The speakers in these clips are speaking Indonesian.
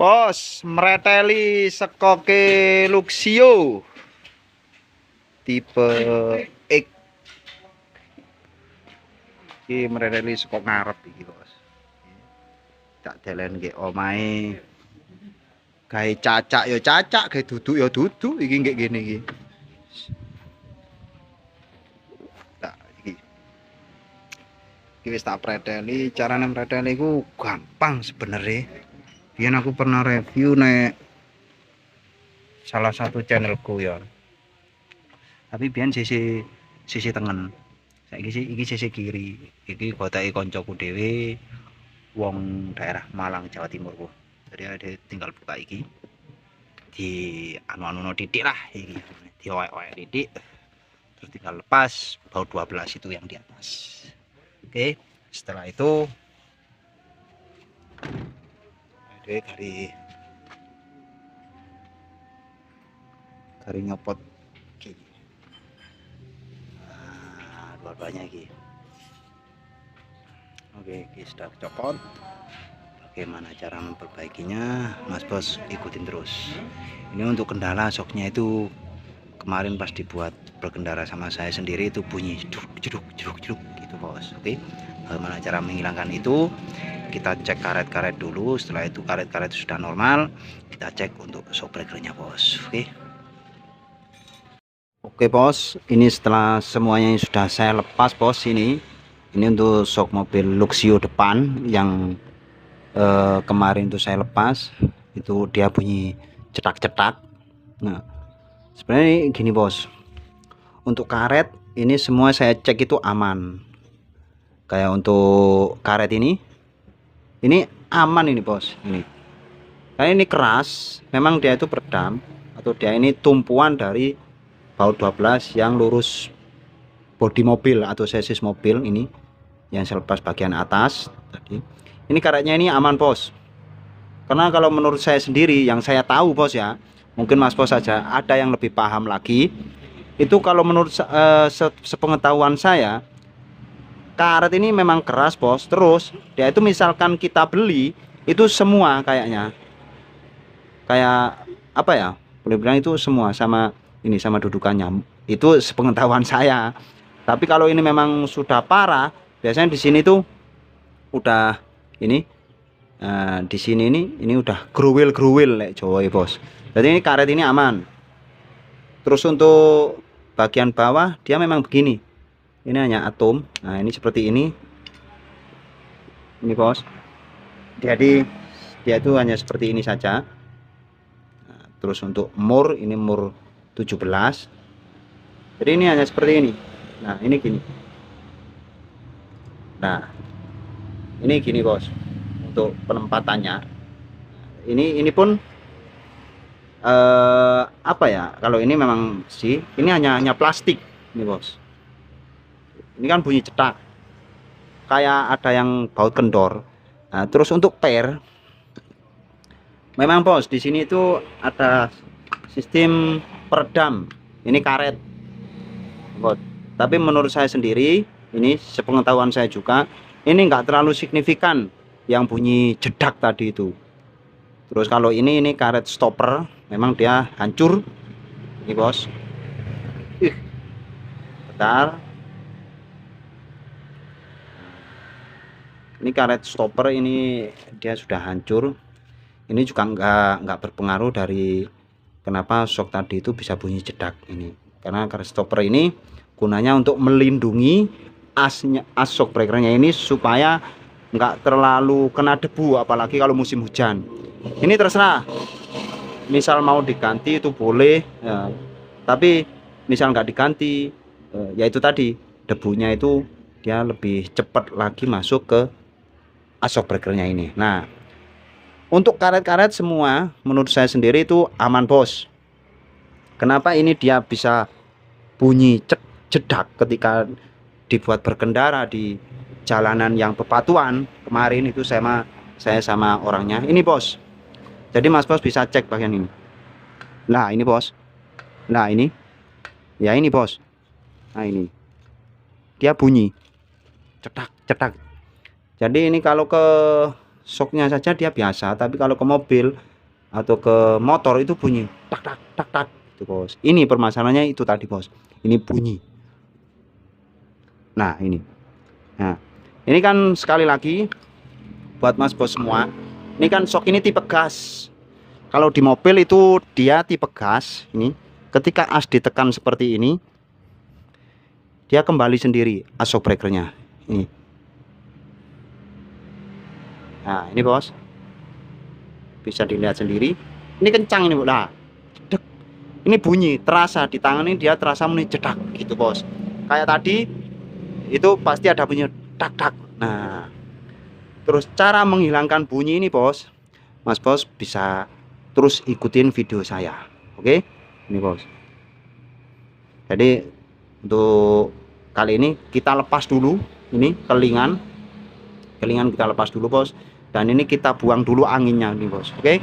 Bos, mreteli sekoke Luxio tipe X. Iki mreteli sekok ngarep iki, Bos. Tak delen nggih omahe. Gawe cacak ya cacak, gawe duduk ya duduk iki nggih gini iki. Tak iki. Iki wis tak preteli, carane mreteli ku gampang sebenarnya. Biyen aku pernah review nek salah satu channelku ya. Tapi biyen sisi tengen. Saiki iki sisi kiri. Iki goteke koncoku dhewe wong daerah Malang, Jawa Timur ku. Jadi ada tinggal buka iki. Di anu-anu titik lah iki. Diowek-owek titik. Terus tinggal lepas baut 12 itu yang di atas. Oke, setelah itu ada kari nyopot gini. Nah, dua-duanya gini. Oke, ini sudah copot. Bagaimana cara memperbaikinya, Mas Bos ikutin terus. Ini untuk kendala shocknya itu kemarin pas dibuat berkendara sama saya sendiri itu bunyi jeduk gitu, Bos. Oke, bagaimana cara menghilangkan itu? Kita cek karet-karet dulu. Setelah itu karet-karet sudah normal, kita cek untuk shock breakernya, Bos. Oke, Bos, ini setelah semuanya sudah saya lepas, Bos. Ini untuk shock mobil Luxio depan yang kemarin itu saya lepas. Itu dia bunyi cetak-cetak. Nah, sebenarnya gini, Bos, untuk karet ini semua saya cek itu aman. Kayak untuk karet ini aman ini, Bos. Ini karena ini keras, memang dia itu peredam atau dia ini tumpuan dari baut 12 yang lurus bodi mobil atau chassis mobil ini yang selepas bagian atas tadi. Ini karetnya ini aman, Bos. Karena kalau menurut saya sendiri yang saya tahu, Bos, ya, mungkin Mas Bos saja ada yang lebih paham lagi. Itu kalau menurut sepengetahuan saya, karet ini memang keras, Bos. Terus dia itu misalkan kita beli itu semua kayak apa ya, boleh bilang itu semua sama ini, sama dudukannya. Itu sepengetahuan saya. Tapi kalau ini memang sudah parah, biasanya di sini tuh udah ini di sini ini udah gruwil lek Jawa, Bos. Jadi ini karet ini aman. Terus untuk bagian bawah dia memang begini. Ini hanya atom. Nah, ini seperti ini, Bos. Jadi dia itu hanya seperti ini saja. Nah, terus untuk mur, ini mur 17. Jadi ini hanya seperti ini. Nah, ini gini. Nah, ini gini, Bos. Untuk penempatannya. Ini pun apa ya? Kalau ini memang sih, ini hanya plastik, ini, Bos. Ini kan bunyi cetak, kayak ada yang baut kendor. Nah, terus untuk per, memang, Bos, di sini itu ada sistem peredam. Ini karet, Bos. Tapi menurut saya sendiri, ini sepengetahuan saya juga, ini enggak terlalu signifikan yang bunyi jedak tadi itu. Terus kalau ini karet stopper, memang dia hancur. Ini, Bos. Bentar. Ini karet stopper ini dia sudah hancur. Ini juga enggak berpengaruh dari kenapa shock tadi itu bisa bunyi jedak ini. Karena karet stopper ini gunanya untuk melindungi as shock breakernya ini supaya enggak terlalu kena debu, apalagi kalau musim hujan. Ini terserah. Misal mau diganti itu boleh, ya. Tapi misal enggak diganti, ya itu tadi, debunya itu dia lebih cepat lagi masuk ke shock breakernya ini. Nah, untuk karet-karet semua menurut saya sendiri itu aman, Bos. Kenapa ini dia bisa bunyi jedak ketika dibuat berkendara di jalanan yang bebatuan. Kemarin itu saya sama orangnya ini, Bos. Jadi Mas Bos bisa cek bagian ini. Nah, ini, Bos. Nah, ini. Ya, ini, Bos. Nah, ini. Dia bunyi cetak. Jadi ini kalau ke shocknya saja dia biasa, tapi kalau ke mobil atau ke motor itu bunyi tak tak tak tak itu bos. Ini permasalahannya itu tadi bos, ini bunyi. Nah ini kan sekali lagi buat mas bos semua, ini kan shock ini tipe gas. Kalau di mobil itu dia tipe gas. Ini ketika as ditekan seperti ini, dia kembali sendiri as shock breakernya ini. Nah ini bos, bisa dilihat sendiri, ini kencang ini nah, ini bunyi terasa di tangan ini, dia terasa bunyi cedak gitu bos. Kayak tadi itu pasti ada bunyi tak tak. Nah terus cara menghilangkan bunyi ini bos, mas bos bisa terus ikutin video saya. Oke ini bos, jadi untuk kali ini kita lepas dulu ini kelingan kita lepas dulu bos, dan ini kita buang dulu anginnya nih bos. Oke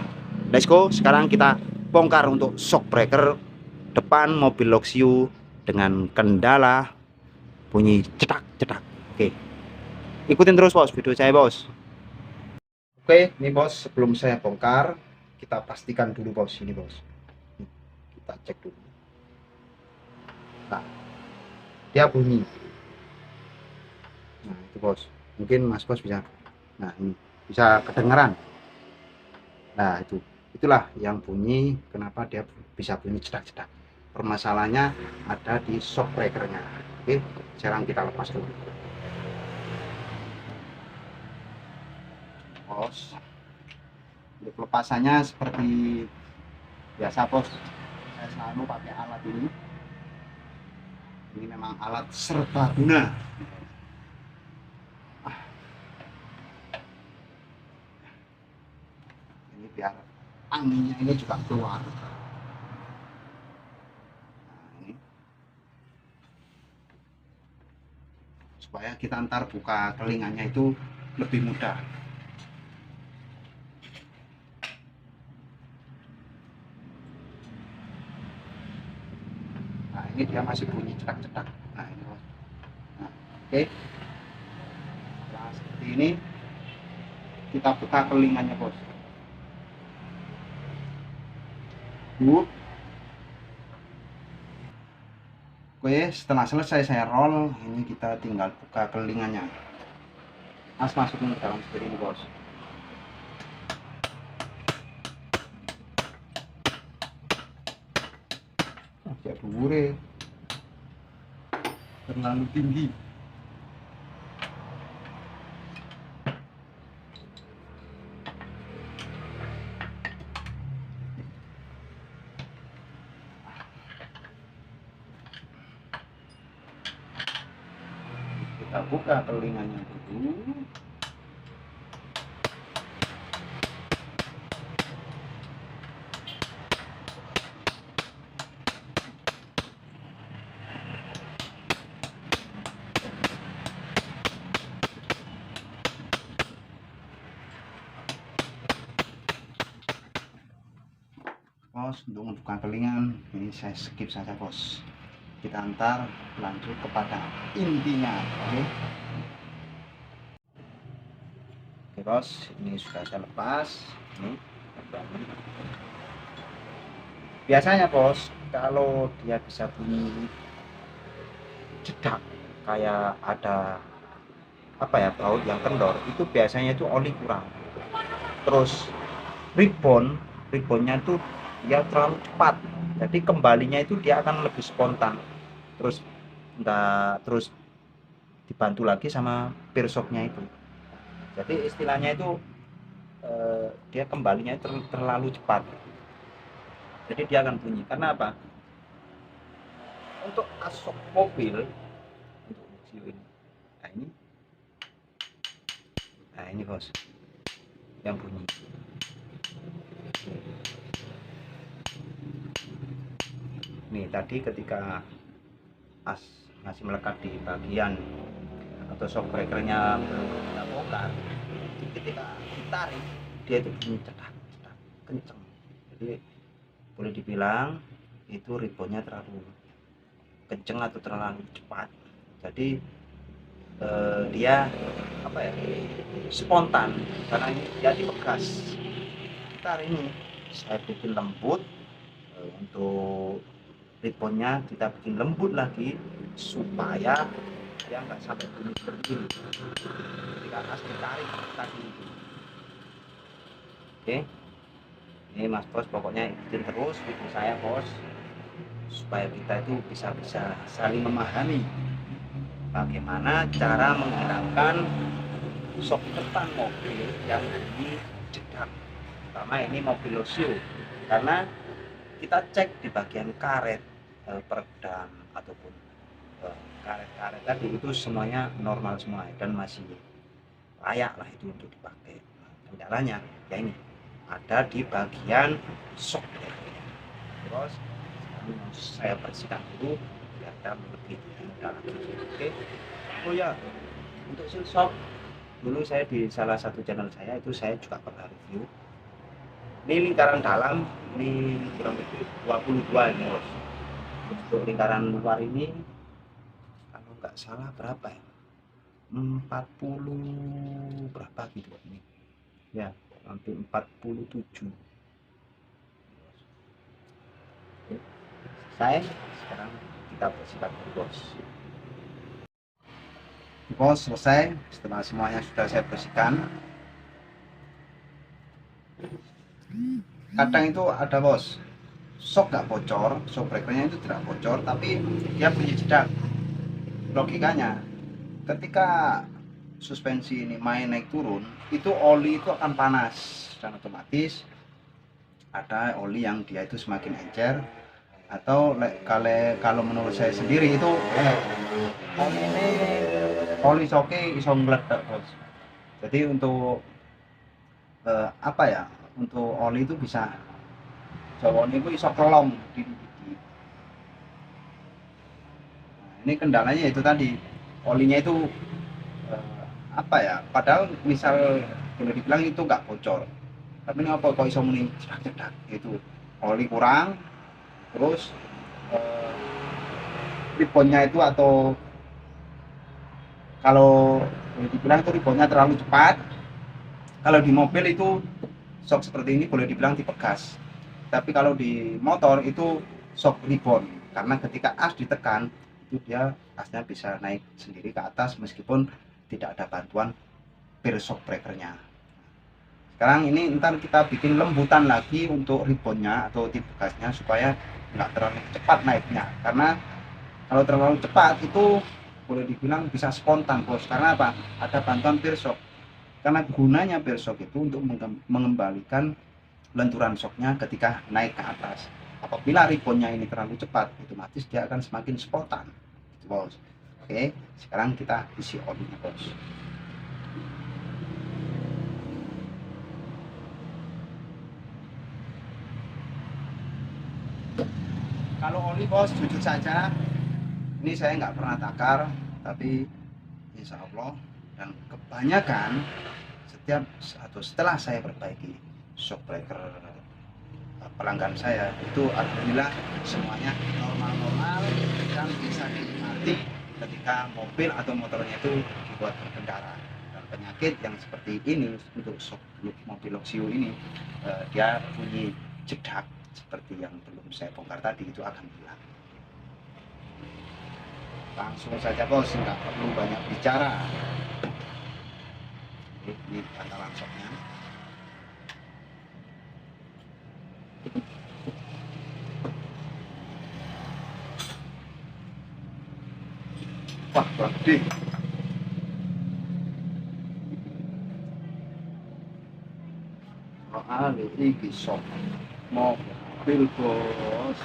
let's go. Sekarang kita bongkar untuk shock breaker depan mobil Luxio dengan kendala bunyi cetak cetak. Oke ikutin terus bos video saya bos. Oke ini bos, sebelum saya bongkar kita pastikan dulu bos, ini bos kita cek dulu. Nah dia bunyi, nah itu bos, mungkin mas bos bisa, nah ini bisa kedengeran. Nah itulah yang bunyi, kenapa dia bisa bunyi cedak-cedak. Permasalahannya ada di shock breakernya. Oke sekarang kita lepas dulu bos. Untuk pelepasannya seperti biasa bos, saya selalu pakai alat ini memang alat serbaguna. Ini biar anginnya ini juga keluar. Nah, ini supaya kita ntar buka telinganya itu lebih mudah. Nah ini dia masih bunyi cetak-cetak. Nah ini bos. Nah, oke nah seperti ini kita buka telinganya bos. Oke setelah selesai saya roll, ini kita tinggal buka telinganya. Mas masukin ke dalam seperti ini bos. Dure terlalu tinggi. Kita buka telinganya dulu. Bos, untuk membuka telingan ini saya skip saja bos, kita antar lanjut kepada intinya. Oke bos, ini sudah saya lepas. Ini biasanya bos kalau dia bisa bunyi cedak kayak ada apa ya, baut yang kendor, itu biasanya itu oli kurang. Terus reboundnya itu dia terlalu cepat, jadi kembalinya itu dia akan lebih spontan, terus dibantu lagi sama pirsoknya itu. Jadi istilahnya itu dia kembalinya terlalu cepat, jadi dia akan bunyi. Karena apa? Untuk asok mobil untuk ini, nah ini bos yang bunyi. Nih tadi ketika as masih melekat di bagian atau shock breakernya belum kita bongkar, ketika ditarik dia itu bunyi cetak cetak kenceng. Jadi boleh dibilang itu reboundnya terlalu kenceng atau terlalu cepat. Jadi dia apa ya, spontan, karena ini dia dipegas. Ntar ini saya bikin lembut. Untuk ribbonnya kita bikin lembut lagi supaya dia nggak sampai bunyi seperti ini ketika as ditarik tadi itu. Oke, ini Mas Bos pokoknya ikutin terus video saya Bos, supaya kita itu bisa saling memahami bagaimana cara menghilangkan shock depan mobil yang bunyi jedak, pertama ini mobil Luxio, karena kita cek di bagian karet peredam ataupun karet-karet tadi itu semuanya normal semua dan masih layak lah itu untuk dipakai. Kendalanya ya ini ada di bagian shock breakernya. Terus saya bersihkan dulu biar kita lebih mudah lagi. Oke. Oh ya, untuk seal shock dulu saya di salah satu channel saya itu saya juga pernah review. Ini lingkaran dalam ini kurang lebih 22 ini Bos. Untuk lingkaran luar ini kalau nggak salah berapa ya, 40 berapa gitu ini ya, hampir 47. Selesai, sekarang kita bersihkan dulu Bos. Selesai, setelah semuanya sudah saya bersihkan. Kadang itu ada Bos, shock nggak bocor, shock breakernya itu tidak bocor tapi dia punya jedak. Logikanya ketika suspensi ini main naik turun itu oli itu akan panas dan otomatis ada oli yang dia itu semakin encer, atau kalau menurut saya sendiri itu oli ini oli shocknya iso meledak Bos. Jadi untuk apa ya, untuk oli itu bisa Jawa ini iso kelong ini kendalanya itu tadi olinya itu apa ya, padahal misal boleh dibilang itu nggak bocor tapi ini apa kok iso muni cedak itu oli kurang, terus ribbonnya itu atau kalau boleh dibilang itu ribbonnya terlalu cepat. Kalau di mobil itu shock seperti ini boleh dibilang tipe gas, tapi kalau di motor itu shock ribbon, karena ketika as ditekan itu dia asnya bisa naik sendiri ke atas meskipun tidak ada bantuan per shock breakernya. Sekarang ini ntar kita bikin lembutan lagi untuk ribbonnya atau tipe gasnya supaya nggak terlalu cepat naiknya, karena kalau terlalu cepat itu boleh dibilang bisa spontan Bos. Karena apa, ada bantuan per shock, karena gunanya per shock itu untuk mengembalikan lenturan shocknya ketika naik ke atas. Apabila ribbonnya ini terlalu cepat otomatis dia akan semakin spontan gitu, Bos. Oke, sekarang kita isi olinya Bos. Kalau oli Bos jujur saja ini saya nggak pernah takar, tapi insya Allah dan kebanyakan setiap atau setelah saya perbaiki shock breaker pelanggan saya itu alhamdulillah semuanya normal-normal dan bisa dinikmati ketika mobil atau motornya itu dibuat berkendara. Dan penyakit yang seperti ini untuk shock mobil Luxio ini dia bunyi jedak seperti yang belum saya bongkar tadi itu akan hilang. Langsung saja Bos, nggak perlu banyak bicara. Ini bantalan shocknya. Wah, gede. Soal iki shock mobil Bos.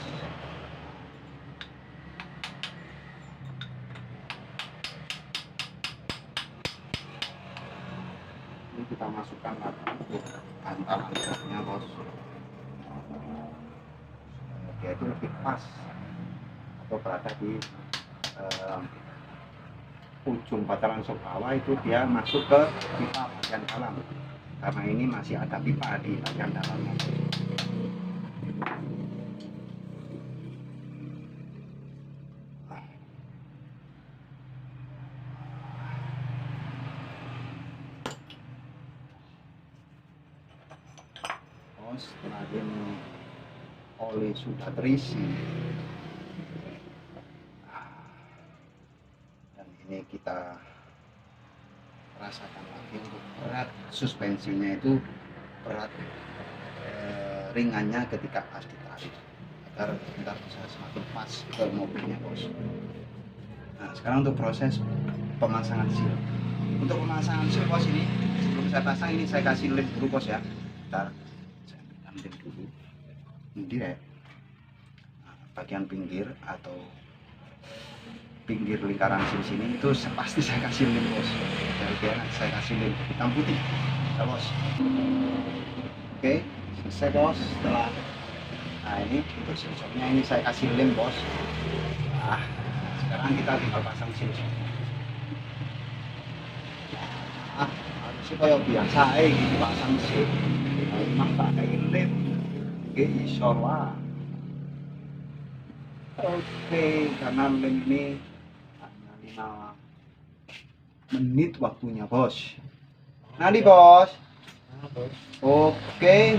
Ini kita masukkan lagi untuk bantalan shocknya Bos. Dia itu lebih pas atau berada di ujung bantalan shock bawah itu dia masuk ke pipa bagian dalam, karena ini masih ada pipa di bagian dalamnya. bos. Setelah ini oli sudah terisi, dan ini kita rasakan lagi untuk berat suspensinya itu, berat ringannya ketika pas ditarik, agar kita bisa semakin pas ke mobilnya bos. Nah sekarang untuk proses pemasangan seal. Untuk pemasangan seal bos, ini sebelum saya pasang ini saya kasih lem dulu bos ya. Bentar, saya ambil lem dulu. Ini direct. Nah, bagian pinggir atau pinggir lingkaran seal sini itu pasti saya kasih lem bos. Dari nanti saya kasih lem hitam putih ya bos. Oke, selesai bos. Setelah nah ini untuk silsoknya ini saya kasih lem bos. Nah sekarang kita tinggal pasang silsok. Nah harusnya kayak biasa gitu pasang seal. Memang pakai lem gak iso lah. Oke, karena lem ini hanya 5 menit waktunya bos. Nanti bos. Oke.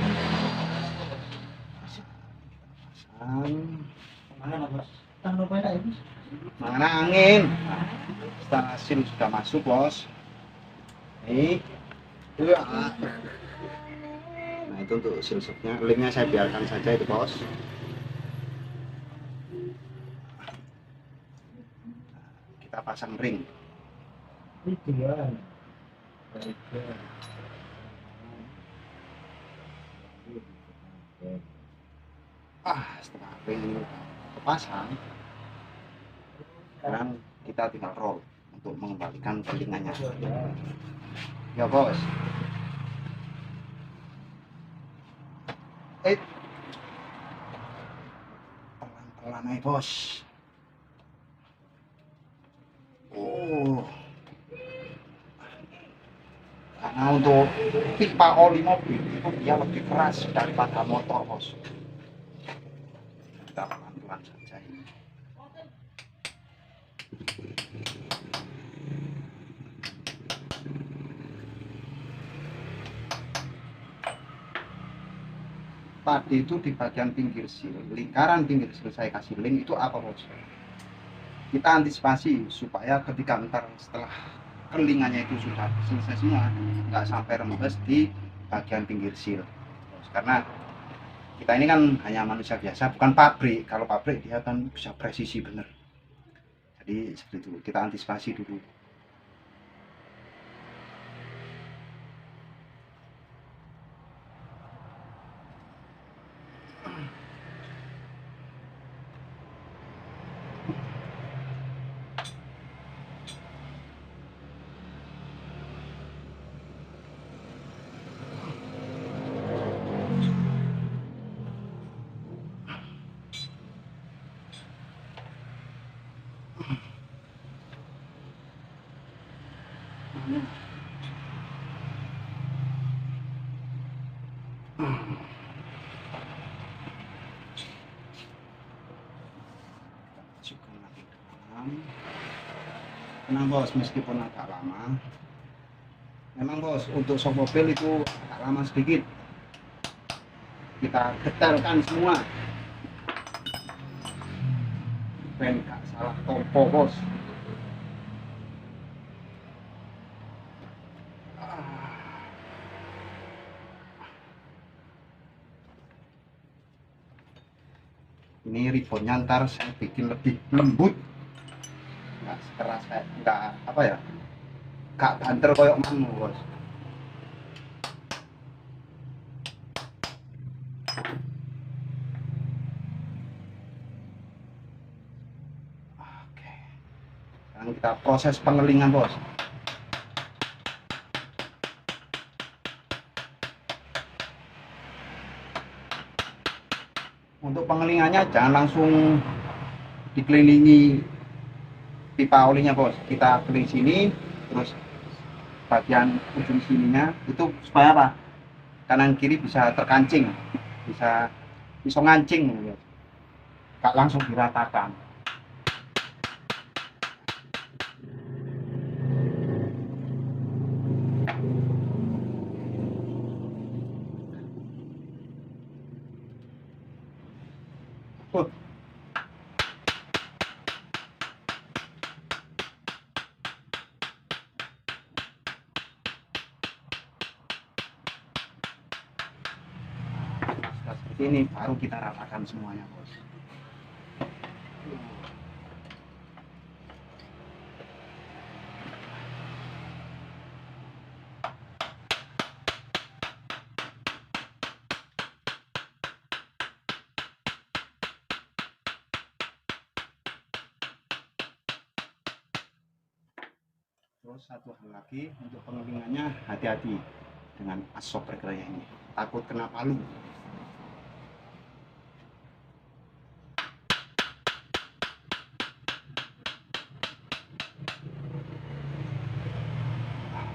Mana angin? Setelah seal sudah masuk bos. Nih. Nah itu untuk silsoknya, lemnya saya biarkan saja itu bos. Kita pasang ring. Setelah ring ini terpasang, sekarang kita tinggal roll untuk mengembalikan kelingannya ya bos. Pelan-pelan aja bos. Karena untuk pipa oli mobil itu dia lebih keras daripada motor bos. Kita pelan-pelan saja ini. Tadi itu di bagian pinggir seal, lingkaran pinggir seal saya kasih lem itu apa bos? Kita antisipasi supaya ketika ntar setelah kelingannya itu sudah selesai semua, nggak sampai rembes di bagian pinggir seal bos. Karena kita ini kan hanya manusia biasa, bukan pabrik. Kalau pabrik dia kan bisa presisi bener. Jadi seperti itu, kita antisipasi dulu. Masukkan lagi ke dalam. Tenang bos, meskipun agak lama, memang bos untuk sok mobil itu agak lama sedikit. Kita getarkan semua, ben gak salah tompo bos. Ini ribbonnya ntar saya bikin lebih lembut, nggak sekeras kayak nggak apa ya, nggak banter koyok manu bos. Oke, sekarang kita proses pengelingan bos. Untuk pengelingannya jangan langsung dikelilingi pipa olinya bos. Kita keliling sini, terus bagian ujung sininya itu supaya apa? Kanan kiri bisa terkancing, bisa ngancing, gak langsung diratakan. Oh. Nah, seperti ini baru kita ratakan semuanya, bos. Terus satu hal lagi untuk pengelingannya, hati-hati dengan asop berkeraya ini, takut kena palu. Nah,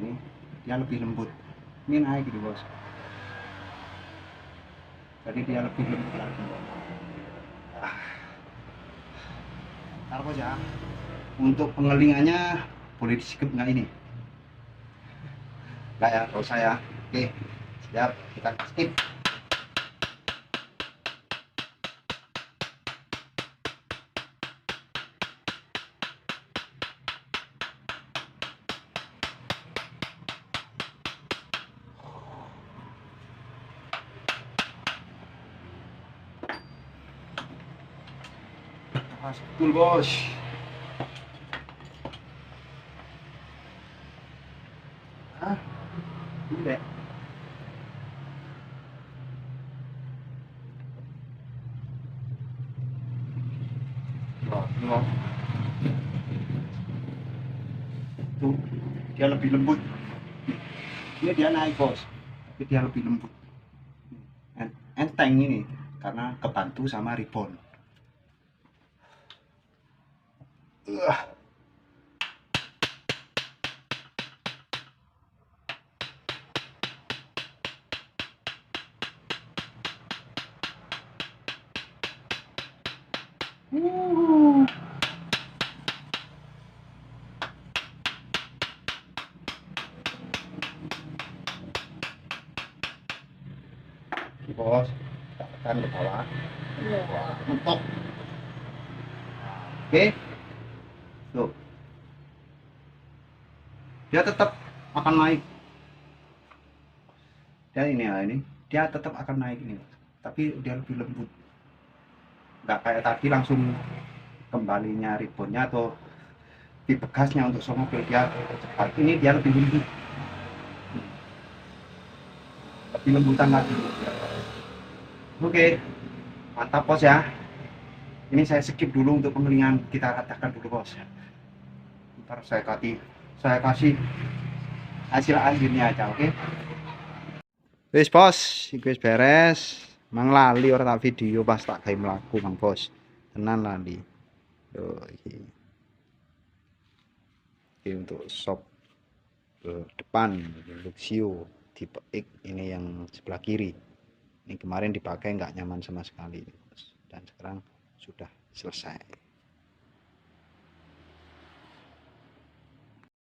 ini dia lebih lembut, ini naik gitu bos, jadi dia lebih lembut lagi. Ntar bos ya, untuk pengelingannya boleh di skip nggak ini? Nggak ya, kalau saya. Oke, siap, kita skip. Pas betul bos. Ah, ini deh. Wah, ini bos. Tuh, dia lebih lembut. Ini dia naik bos, tapi dia lebih lembut. Enteng ini karena kebantu sama ribbon. Bos, kita tekan ke bawah. Wah, mentok. Oke, tuh, dia tetap akan naik. Dan ini ya, ini dia tetap akan naik ini, tapi dia lebih lembut. Nggak kayak tadi langsung kembalinya ribbonnya atau di bekasnya untuk semua mobil, dia cepat. Ini dia lebih lembut, lebih lembutan lagi. Oke, mantap bos ya. Ini saya skip dulu untuk pengelingan, kita ratakan dulu bos. Ntar saya kasih hasil akhirnya aja, oke? Wis bos, iki wis beres. Mang lali ora tak video pas tak gawe mlaku Mang Bos. Tenan lali. Yo iki. Iki untuk shop depan Luxio tipe X, ini yang sebelah kiri. Ini kemarin dipakai nggak nyaman sama sekali, Bos. Dan sekarang sudah selesai.